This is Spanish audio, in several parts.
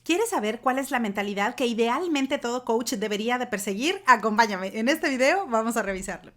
¿Quieres saber cuál es la mentalidad que idealmente todo coach debería de perseguir? Acompáñame. En este video vamos a revisarlo.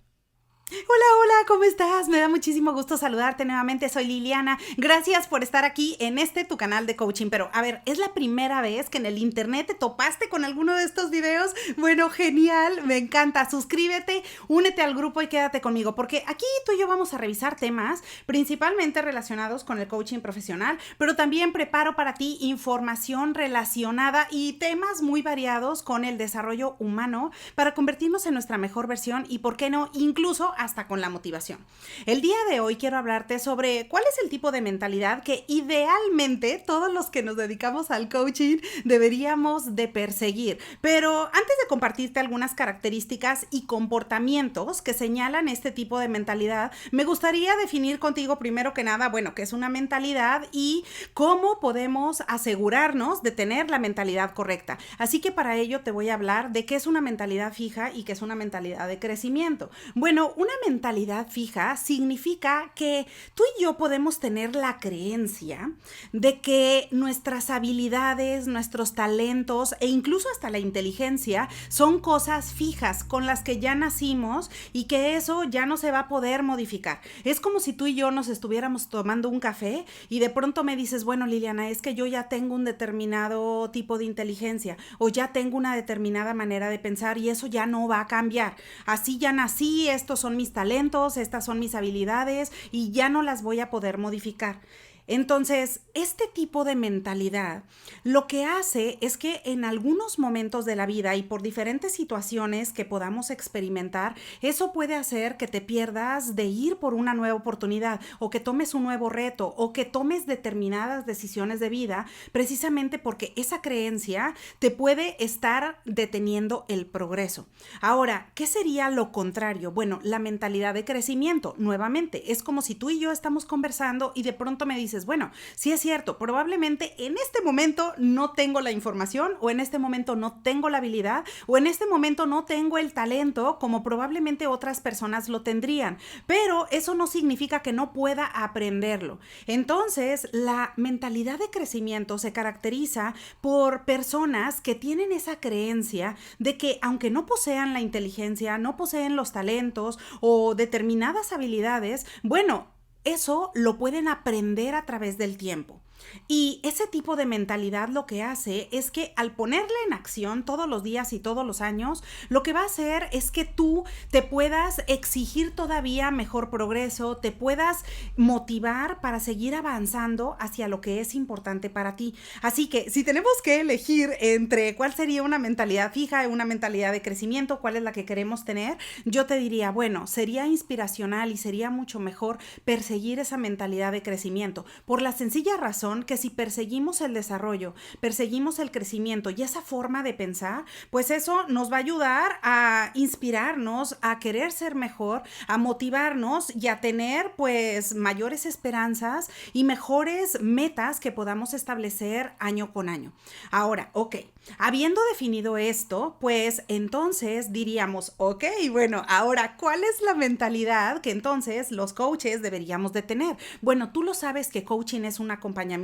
Hola, hola, ¿cómo estás? Me da muchísimo gusto saludarte nuevamente, soy Liliana. Gracias por estar aquí en tu canal de coaching. Pero, a ver, ¿es la primera vez que en el internet te topaste con alguno de estos videos? Bueno, genial, me encanta. Suscríbete, únete al grupo y quédate conmigo, porque aquí tú y yo vamos a revisar temas principalmente relacionados con el coaching profesional, pero también preparo para ti información relacionada y temas muy variados con el desarrollo humano para convertirnos en nuestra mejor versión y, ¿por qué no?, incluso hasta con la motivación. El día de hoy quiero hablarte sobre cuál es el tipo de mentalidad que idealmente todos los que nos dedicamos al coaching deberíamos de perseguir. Pero antes de compartirte algunas características y comportamientos que señalan este tipo de mentalidad, me gustaría definir contigo primero que nada, bueno, qué es una mentalidad y cómo podemos asegurarnos de tener la mentalidad correcta. Así que para ello te voy a hablar de qué es una mentalidad fija y qué es una mentalidad de crecimiento. Bueno, una mentalidad fija significa que tú y yo podemos tener la creencia de que nuestras habilidades, nuestros talentos e incluso hasta la inteligencia son cosas fijas con las que ya nacimos y que eso ya no se va a poder modificar. Es como si tú y yo nos estuviéramos tomando un café y de pronto me dices, bueno, Liliana, es que yo ya tengo un determinado tipo de inteligencia o ya tengo una determinada manera de pensar y eso ya no va a cambiar. Así ya nací, estos son mis talentos, estas son mis habilidades y ya no las voy a poder modificar. Entonces, este tipo de mentalidad lo que hace es que en algunos momentos de la vida y por diferentes situaciones que podamos experimentar, eso puede hacer que te pierdas de ir por una nueva oportunidad o que tomes un nuevo reto o que tomes determinadas decisiones de vida precisamente porque esa creencia te puede estar deteniendo el progreso. Ahora, ¿qué sería lo contrario? Bueno, la mentalidad de crecimiento, nuevamente, es como si tú y yo estamos conversando y de pronto me dices, bueno, sí es cierto, probablemente en este momento no tengo la información o en este momento no tengo la habilidad o en este momento no tengo el talento como probablemente otras personas lo tendrían, pero eso no significa que no pueda aprenderlo. Entonces, la mentalidad de crecimiento se caracteriza por personas que tienen esa creencia de que aunque no posean la inteligencia, no poseen los talentos o determinadas habilidades, bueno, eso lo pueden aprender a través del tiempo. Y ese tipo de mentalidad lo que hace es que al ponerla en acción todos los días y todos los años, lo que va a hacer es que tú te puedas exigir todavía mejor progreso, te puedas motivar para seguir avanzando hacia lo que es importante para ti. Así que si tenemos que elegir entre cuál sería una mentalidad fija y una mentalidad de crecimiento, cuál es la que queremos tener, yo te diría, bueno, sería inspiracional y sería mucho mejor perseguir esa mentalidad de crecimiento, por la sencilla razón que si perseguimos el desarrollo, perseguimos el crecimiento y esa forma de pensar, pues eso nos va a ayudar a inspirarnos, a querer ser mejor, a motivarnos y a tener pues mayores esperanzas y mejores metas que podamos establecer año con año. Ahora, ok, habiendo definido esto, pues entonces diríamos, ok, bueno, ahora, ¿cuál es la mentalidad que entonces los coaches deberíamos de tener? Bueno, tú lo sabes que coaching es un acompañamiento.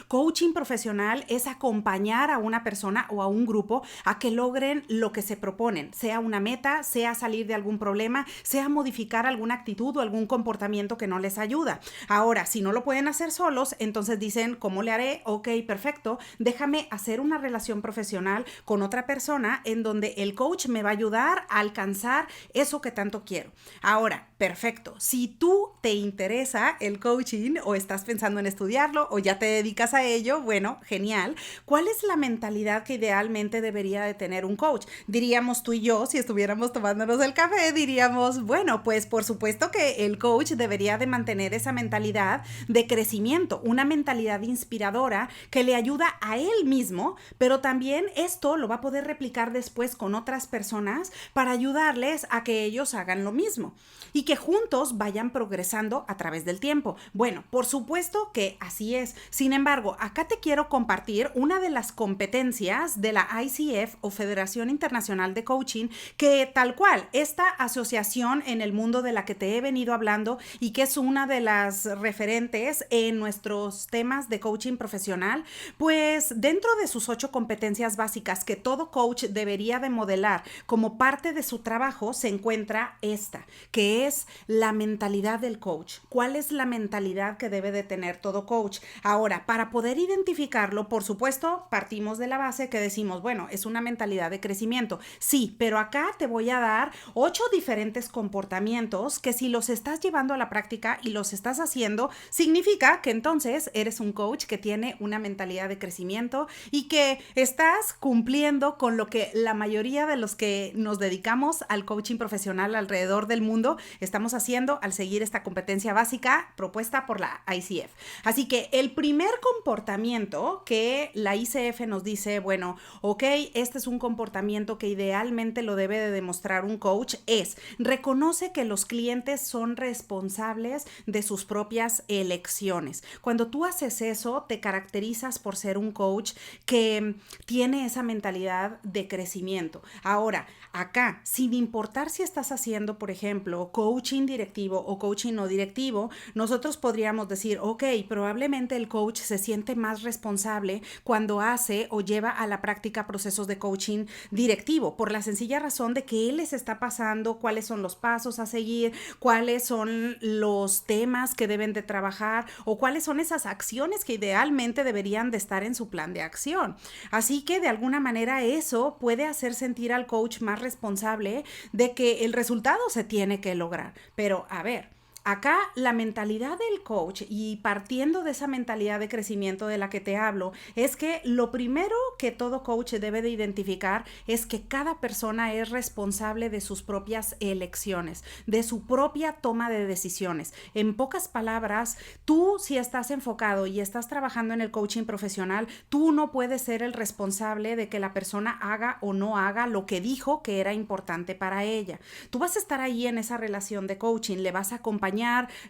Coaching profesional es acompañar a una persona o a un grupo a que logren lo que se proponen, sea una meta, sea salir de algún problema, sea modificar alguna actitud o algún comportamiento que no les ayuda. Ahora, si no lo pueden hacer solos, entonces dicen, ¿cómo le haré? Ok, perfecto, déjame hacer una relación profesional con otra persona en donde el coach me va a ayudar a alcanzar eso que tanto quiero. Ahora, perfecto, si tú te interesa el coaching o estás pensando en estudiarlo o ya te dedicas a ello, bueno, genial. ¿Cuál es la mentalidad que idealmente debería de tener un coach? Diríamos tú y yo, si estuviéramos tomándonos el café, diríamos, bueno, pues por supuesto que el coach debería de mantener esa mentalidad de crecimiento, una mentalidad inspiradora que le ayuda a él mismo, pero también esto lo va a poder replicar después con otras personas para ayudarles a que ellos hagan lo mismo y que juntos vayan progresando a través del tiempo. Bueno, por supuesto que así es. Sin embargo, acá te quiero compartir una de las competencias de la ICF o Federación Internacional de Coaching, que tal cual, esta asociación en el mundo de la que te he venido hablando y que es una de las referentes en nuestros temas de coaching profesional, pues dentro de sus 8 competencias básicas que todo coach debería de modelar como parte de su trabajo, se encuentra esta, que es la mentalidad del coach. ¿Cuál es la mentalidad que debe de tener todo coach? Ahora, para poder identificarlo, por supuesto, partimos de la base que decimos, bueno, es una mentalidad de crecimiento. Sí, pero acá te voy a dar 8 diferentes comportamientos que si los estás llevando a la práctica y los estás haciendo, significa que entonces eres un coach que tiene una mentalidad de crecimiento y que estás cumpliendo con lo que la mayoría de los que nos dedicamos al coaching profesional alrededor del mundo estamos haciendo al seguir esta competencia básica propuesta por la ICF. Así que el primer comportamiento que la ICF nos dice, bueno, ok, este es un comportamiento que idealmente lo debe de demostrar un coach, es reconoce que los clientes son responsables de sus propias elecciones. Cuando tú haces eso, te caracterizas por ser un coach que tiene esa mentalidad de crecimiento. Ahora, acá, sin importar si estás haciendo, por ejemplo, coaching directivo o coaching no directivo, nosotros podríamos decir, ok, probablemente el coach se siente más responsable cuando hace o lleva a la práctica procesos de coaching directivo, por la sencilla razón de que él les está pasando cuáles son los pasos a seguir, cuáles son los temas que deben de trabajar o cuáles son esas acciones que idealmente deberían de estar en su plan de acción. Así que de alguna manera eso puede hacer sentir al coach más responsable de que el resultado se tiene que lograr. Pero a ver, acá la mentalidad del coach, y partiendo de esa mentalidad de crecimiento de la que te hablo, es que lo primero que todo coach debe de identificar es que cada persona es responsable de sus propias elecciones, de su propia toma de decisiones. En pocas palabras, tú si estás enfocado y estás trabajando en el coaching profesional, tú no puedes ser el responsable de que la persona haga o no haga lo que dijo que era importante para ella. Tú vas a estar ahí en esa relación de coaching, le vas a acompañar,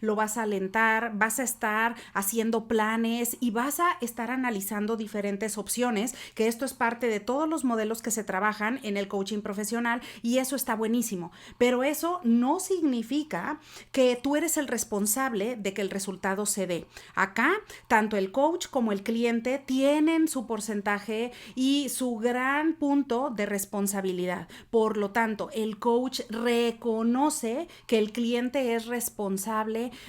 lo vas a alentar, vas a estar haciendo planes y vas a estar analizando diferentes opciones, que esto es parte de todos los modelos que se trabajan en el coaching profesional y eso está buenísimo, pero eso no significa que tú eres el responsable de que el resultado se dé. Acá, tanto el coach como el cliente tienen su porcentaje y su gran punto de responsabilidad. Por lo tanto, el coach reconoce que el cliente es responsable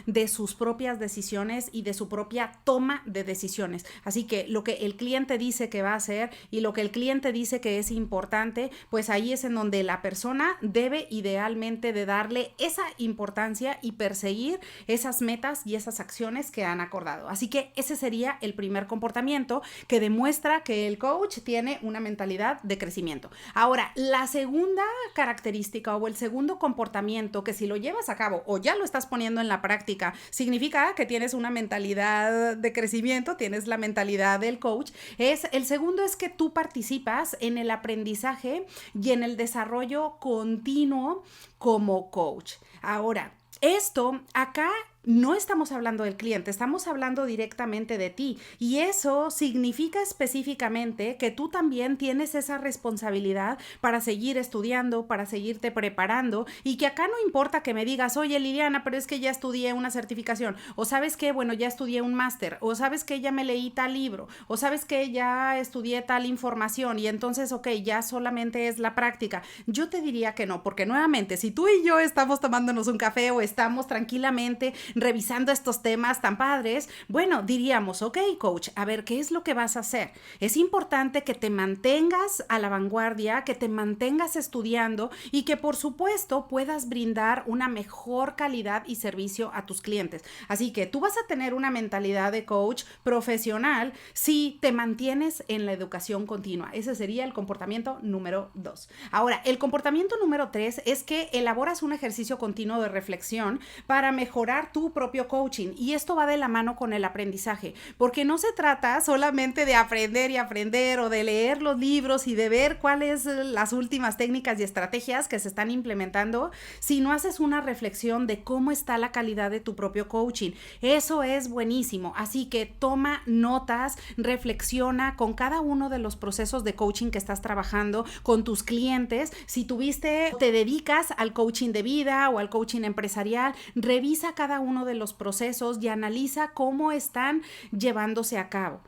de sus propias decisiones y de su propia toma de decisiones. Así que lo que el cliente dice que va a hacer y lo que el cliente dice que es importante, pues ahí es en donde la persona debe idealmente de darle esa importancia y perseguir esas metas y esas acciones que han acordado. Así que ese sería el primer comportamiento que demuestra que el coach tiene una mentalidad de crecimiento. Ahora, la segunda característica o el segundo comportamiento que si lo llevas a cabo o ya lo estás poniendo en la práctica, significa que tienes una mentalidad de crecimiento, tienes la mentalidad del coach. El segundo es que tú participas en el aprendizaje y en el desarrollo continuo como coach. Ahora, esto acá no estamos hablando del cliente, estamos hablando directamente de ti y eso significa específicamente que tú también tienes esa responsabilidad para seguir estudiando, para seguirte preparando y que acá no importa que me digas, oye Liliana, pero es que ya estudié una certificación o sabes que, bueno, ya estudié un máster o sabes que ya me leí tal libro o sabes que ya estudié tal información y entonces, ok, ya solamente es la práctica. Yo te diría que no, porque nuevamente, si tú y yo estamos tomándonos un café o estamos tranquilamente revisando estos temas tan padres, bueno, diríamos, ok, coach, a ver, ¿qué es lo que vas a hacer? Es importante que te mantengas a la vanguardia, que te mantengas estudiando y que por supuesto puedas brindar una mejor calidad y servicio a tus clientes. Así que tú vas a tener una mentalidad de coach profesional si te mantienes en la educación continua. Ese sería el comportamiento número 2. Ahora, el comportamiento número 3 es que elaboras un ejercicio continuo de reflexión para mejorar tu tu propio coaching. Y esto va de la mano con el aprendizaje, porque no se trata solamente de aprender y aprender o de leer los libros y de ver cuáles las últimas técnicas y estrategias que se están implementando, sino haces una reflexión de cómo está la calidad de tu propio coaching. Eso es buenísimo. Así que toma notas, reflexiona con cada uno de los procesos de coaching que estás trabajando con tus clientes. Si te dedicas al coaching de vida o al coaching empresarial, revisa cada uno de los procesos y analiza cómo están llevándose a cabo.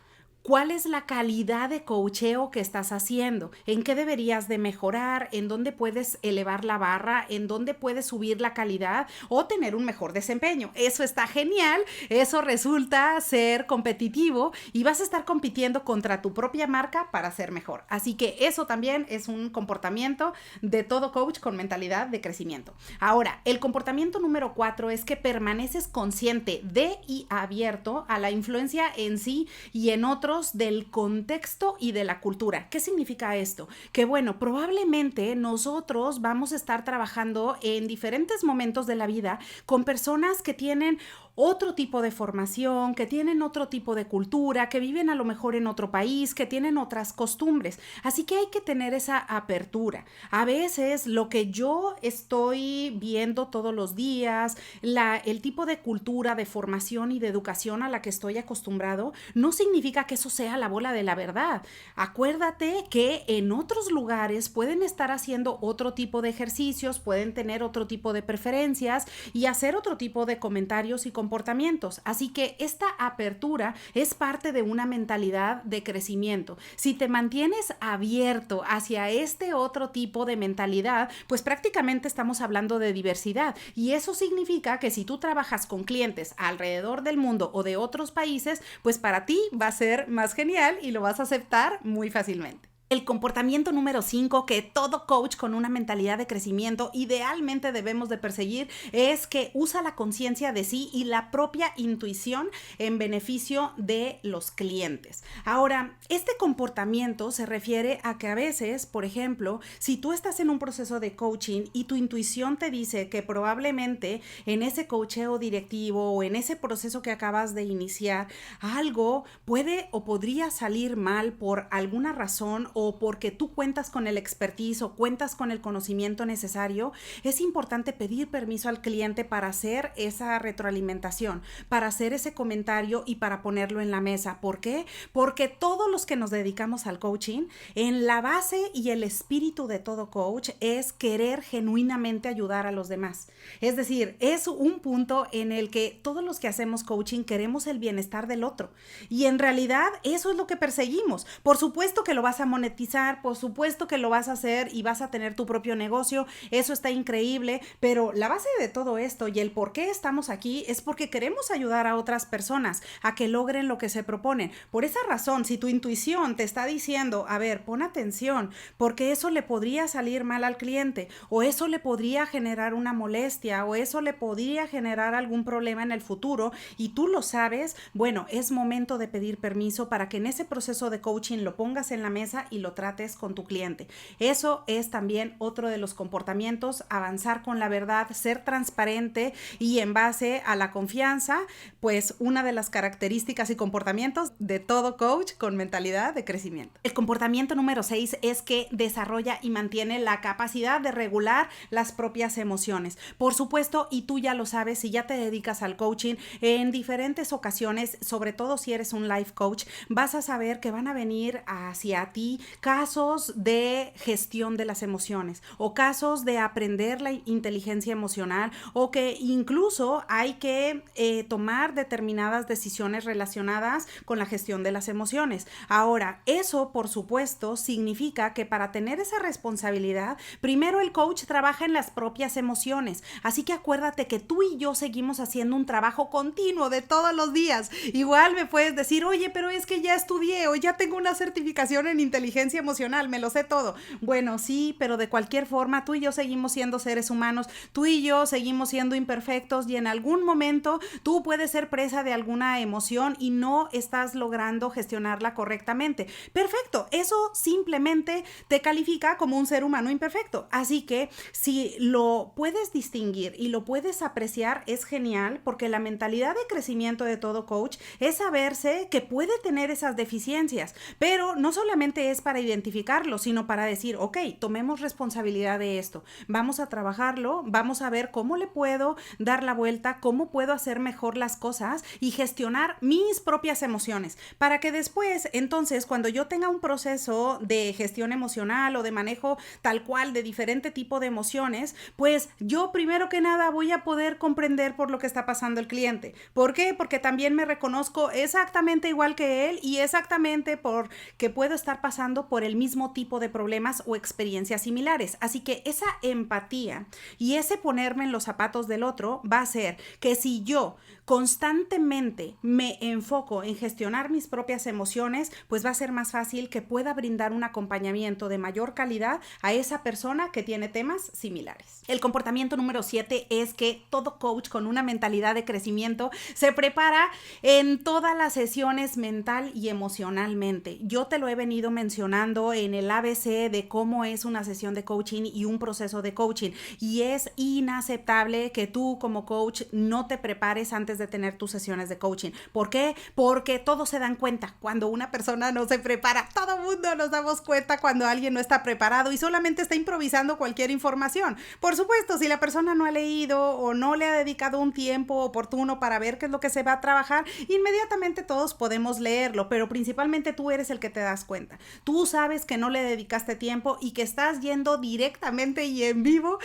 ¿Cuál es la calidad de coacheo que estás haciendo? ¿En qué deberías de mejorar? ¿En dónde puedes elevar la barra? ¿En dónde puedes subir la calidad o tener un mejor desempeño? Eso está genial, eso resulta ser competitivo y vas a estar compitiendo contra tu propia marca para ser mejor. Así que eso también es un comportamiento de todo coach con mentalidad de crecimiento. Ahora, el comportamiento número 4 es que permaneces consciente de y abierto a la influencia en sí y en otros del contexto y de la cultura. ¿Qué significa esto? Que bueno, probablemente nosotros vamos a estar trabajando en diferentes momentos de la vida con personas que tienen otro tipo de formación, que tienen otro tipo de cultura, que viven a lo mejor en otro país, que tienen otras costumbres. Así que hay que tener esa apertura. A veces lo que yo estoy viendo todos los días, el tipo de cultura, de formación y de educación a la que estoy acostumbrado, no significa que eso sea la bola de la verdad. Acuérdate que en otros lugares pueden estar haciendo otro tipo de ejercicios, pueden tener otro tipo de preferencias y hacer otro tipo de comentarios y comportamientos. Así que esta apertura es parte de una mentalidad de crecimiento. Si te mantienes abierto hacia este otro tipo de mentalidad, pues prácticamente estamos hablando de diversidad. Y eso significa que si tú trabajas con clientes alrededor del mundo o de otros países, pues para ti va a ser más genial y lo vas a aceptar muy fácilmente. El comportamiento número 5 que todo coach con una mentalidad de crecimiento idealmente debemos de perseguir es que usa la conciencia de sí y la propia intuición en beneficio de los clientes. Ahora, este comportamiento se refiere a que a veces, por ejemplo, si tú estás en un proceso de coaching y tu intuición te dice que probablemente en ese coacheo directivo o en ese proceso que acabas de iniciar, algo puede o podría salir mal por alguna razón o porque tú cuentas con el expertise o cuentas con el conocimiento necesario, es importante pedir permiso al cliente para hacer esa retroalimentación, para hacer ese comentario y para ponerlo en la mesa. ¿Por qué? Porque todos los que nos dedicamos al coaching, en la base y el espíritu de todo coach es querer genuinamente ayudar a los demás. Es decir, es un punto en el que todos los que hacemos coaching queremos el bienestar del otro y en realidad eso es lo que perseguimos. Por supuesto que lo vas a monetizar, por supuesto que lo vas a hacer y vas a tener tu propio negocio, eso está increíble, pero la base de todo esto y el por qué estamos aquí es porque queremos ayudar a otras personas a que logren lo que se proponen. Por esa razón, si tu intuición te está diciendo, a ver, pon atención, porque eso le podría salir mal al cliente, o eso le podría generar una molestia, o eso le podría generar algún problema en el futuro, y tú lo sabes, bueno, es momento de pedir permiso para que en ese proceso de coaching lo pongas en la mesa y lo trates con tu cliente. Eso es también otro de los comportamientos, avanzar con la verdad, ser transparente y en base a la confianza, pues una de las características y comportamientos de todo coach con mentalidad de crecimiento. El comportamiento número 6 es que desarrolla y mantiene la capacidad de regular las propias emociones. Por supuesto, y tú ya lo sabes, si ya te dedicas al coaching en diferentes ocasiones, sobre todo si eres un life coach, vas a saber que van a venir hacia ti casos de gestión de las emociones o casos de aprender la inteligencia emocional o que incluso hay que tomar determinadas decisiones relacionadas con la gestión de las emociones. Ahora, eso por supuesto significa que para tener esa responsabilidad, primero el coach trabaja en las propias emociones. Así que acuérdate que tú y yo seguimos haciendo un trabajo continuo de todos los días. Igual me puedes decir, oye, pero es que ya estudié o ya tengo una certificación en inteligencia inteligencia emocional, me lo sé todo. Bueno, sí, pero de cualquier forma, tú y yo seguimos siendo seres humanos, tú y yo seguimos siendo imperfectos y en algún momento tú puedes ser presa de alguna emoción y no estás logrando gestionarla correctamente. Perfecto, eso simplemente te califica como un ser humano imperfecto. Así que si lo puedes distinguir y lo puedes apreciar, es genial, porque la mentalidad de crecimiento de todo coach es saberse que puede tener esas deficiencias, pero no solamente es para identificarlo, sino para decir, ok, tomemos responsabilidad de esto, vamos a trabajarlo, vamos a ver cómo le puedo dar la vuelta, cómo puedo hacer mejor las cosas y gestionar mis propias emociones, para que después, entonces, cuando yo tenga un proceso de gestión emocional o de manejo tal cual de diferente tipo de emociones, pues yo primero que nada voy a poder comprender por lo que está pasando el cliente. ¿Por qué? Porque también me reconozco exactamente igual que él y exactamente porque puedo estar pasando por el mismo tipo de problemas o experiencias similares. Así que esa empatía y ese ponerme en los zapatos del otro va a hacer que si yo constantemente me enfoco en gestionar mis propias emociones, pues va a ser más fácil que pueda brindar un acompañamiento de mayor calidad a esa persona que tiene temas similares. El comportamiento número 7 es que todo coach con una mentalidad de crecimiento se prepara en todas las sesiones mental y emocionalmente. Yo te lo he venido mencionando en el ABC de cómo es una sesión de coaching y un proceso de coaching, y es inaceptable que tú como coach no te prepares antes de tener tus sesiones de coaching. ¿Por qué? Porque todos se dan cuenta cuando una persona no se prepara. Todo mundo nos damos cuenta cuando alguien no está preparado y solamente está improvisando cualquier información. Por supuesto, si la persona no ha leído o no le ha dedicado un tiempo oportuno para ver qué es lo que se va a trabajar, inmediatamente todos podemos leerlo, pero principalmente tú eres el que te das cuenta. Tú sabes que no le dedicaste tiempo y que estás yendo directamente y en vivo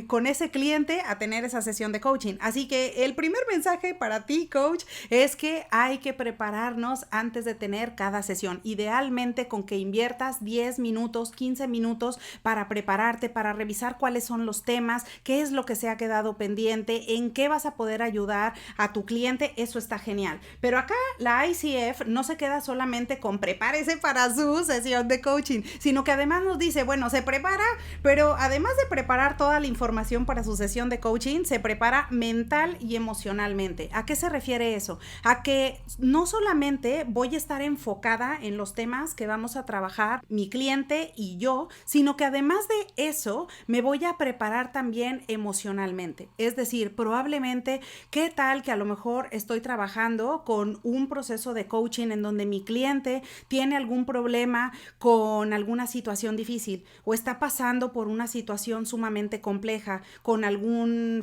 con ese cliente a tener esa sesión de coaching. Así que el primer mensaje para ti, coach, es que hay que prepararnos antes de tener cada sesión. Idealmente con que inviertas 10 minutos, 15 minutos para prepararte, para revisar cuáles son los temas, qué es lo que se ha quedado pendiente, en qué vas a poder ayudar a tu cliente. Eso está genial. Pero acá la ICF no se queda solamente con prepárese para su sesión de coaching, sino que además nos dice, bueno, se prepara, pero además de preparar toda la información para su sesión de coaching, se prepara mental y emocionalmente. ¿A qué se refiere eso? A que no solamente voy a estar enfocada en los temas que vamos a trabajar mi cliente y yo, sino que además de eso me voy a preparar también emocionalmente. Es decir, probablemente, ¿qué tal que a lo mejor estoy trabajando con un proceso de coaching en donde mi cliente tiene algún problema con alguna situación difícil o está pasando por una situación sumamente compleja con algún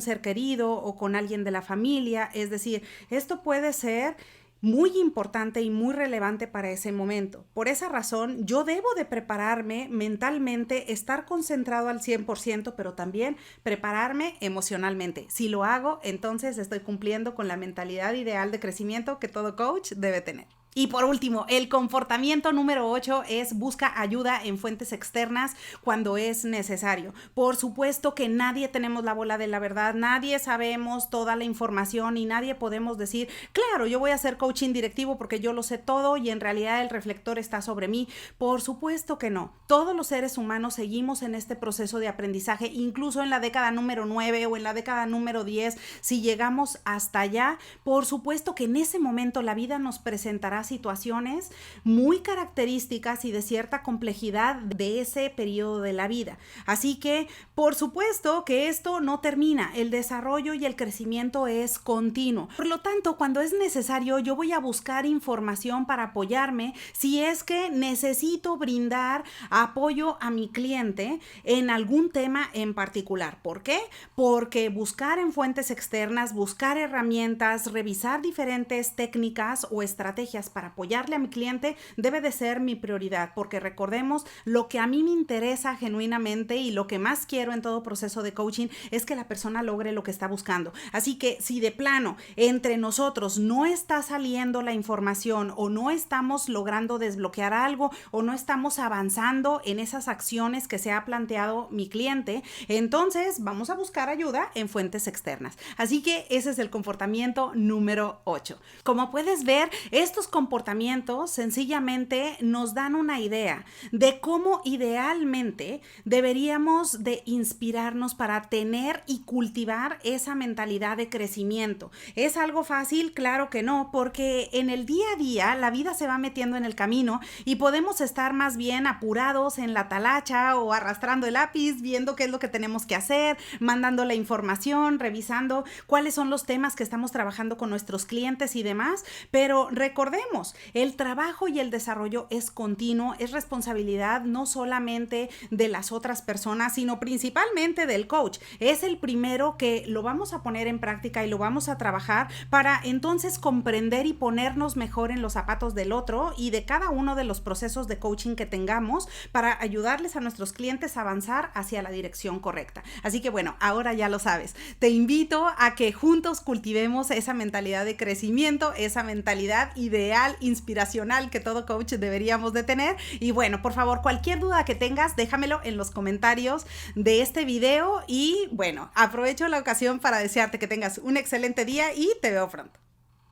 ser querido o con alguien de la familia? Es decir, esto puede ser muy importante y muy relevante para ese momento. Por esa razón, yo debo de prepararme mentalmente, estar concentrado al 100%, pero también prepararme emocionalmente. Si lo hago, entonces estoy cumpliendo con la mentalidad ideal de crecimiento que todo coach debe tener. Y por último, el comportamiento número 8 es busca ayuda en fuentes externas cuando es necesario. Por supuesto que nadie tenemos la bola de la verdad, nadie sabemos toda la información y nadie podemos decir, claro, yo voy a hacer coaching directivo porque yo lo sé todo y en realidad el reflector está sobre mí. Por supuesto que no. Todos los seres humanos seguimos en este proceso de aprendizaje, incluso en la década número 9 o en la década número 10, si llegamos hasta allá, por supuesto que en ese momento la vida nos presentará situaciones muy características y de cierta complejidad de ese periodo de la vida. Así que, por supuesto que esto no termina, el desarrollo y el crecimiento es continuo. Por lo tanto, cuando es necesario, yo voy a buscar información para apoyarme si es que necesito brindar apoyo a mi cliente en algún tema en particular. ¿Por qué? Porque buscar en fuentes externas, buscar herramientas, revisar diferentes técnicas o estrategias para apoyarle a mi cliente debe de ser mi prioridad, porque recordemos, lo que a mí me interesa genuinamente y lo que más quiero en todo proceso de coaching es que la persona logre lo que está buscando. Así que si de plano entre nosotros no está saliendo la información o no estamos logrando desbloquear algo o no estamos avanzando en esas acciones que se ha planteado mi cliente, entonces vamos a buscar ayuda en fuentes externas. Así que ese es el comportamiento número 8. Como puedes ver, estos comportamientos comportamientos sencillamente nos dan una idea de cómo idealmente deberíamos de inspirarnos para tener y cultivar esa mentalidad de crecimiento. ¿Es algo fácil? Claro que no, porque en el día a día la vida se va metiendo en el camino y podemos estar más bien apurados en la talacha o arrastrando el lápiz, viendo qué es lo que tenemos que hacer, mandando la información, revisando cuáles son los temas que estamos trabajando con nuestros clientes y demás. Pero recordemos, el trabajo y el desarrollo es continuo, es responsabilidad no solamente de las otras personas, sino principalmente del coach. Es el primero que lo vamos a poner en práctica y lo vamos a trabajar para entonces comprender y ponernos mejor en los zapatos del otro y de cada uno de los procesos de coaching que tengamos para ayudarles a nuestros clientes a avanzar hacia la dirección correcta. Así que bueno, ahora ya lo sabes. Te invito a que juntos cultivemos esa mentalidad de crecimiento, esa mentalidad ideal, inspiracional que todo coach deberíamos de tener. Y bueno, por favor, cualquier duda que tengas, déjamelo en los comentarios de este video y bueno, aprovecho la ocasión para desearte que tengas un excelente día y te veo pronto.